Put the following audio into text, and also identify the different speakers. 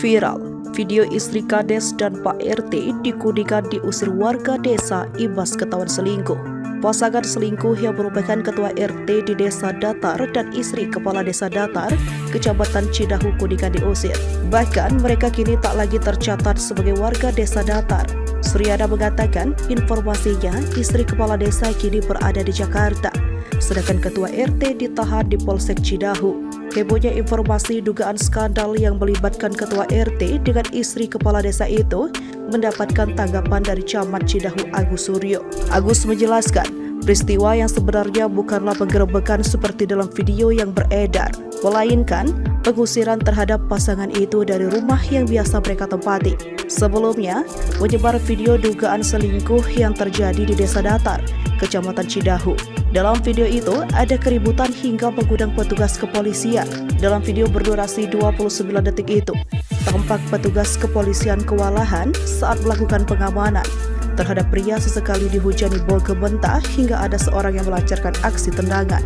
Speaker 1: Viral, video istri Kades dan Pak RT di Kuningan diusir warga desa imbas ketahuan selingkuh. Pasangan selingkuh yang merupakan ketua RT di Desa Datar dan istri kepala Desa Datar, Kecamatan Cidahu, Kuningan diusir. Bahkan mereka kini tak lagi tercatat sebagai warga Desa Datar. Suryana mengatakan informasinya istri kepala desa kini berada di Jakarta, sedangkan ketua RT ditahan di Polsek Cidahu. Hebohnya informasi dugaan skandal yang melibatkan ketua RT dengan istri kepala desa itu mendapatkan tanggapan dari Camat Cidahu Agus Suryo. Agus menjelaskan, peristiwa yang sebenarnya bukanlah penggerebekan seperti dalam video yang beredar, melainkan pengusiran terhadap pasangan itu dari rumah yang biasa mereka tempati. Sebelumnya, menyebar video dugaan selingkuh yang terjadi di Desa Datar, Kecamatan Cidahu. Dalam video itu, ada keributan hingga mengundang petugas kepolisian. Dalam video berdurasi 29 detik itu, tampak petugas kepolisian kewalahan saat melakukan pengamanan terhadap pria sesekali dihujani bol mentah hingga ada seorang yang melancarkan aksi tendangan.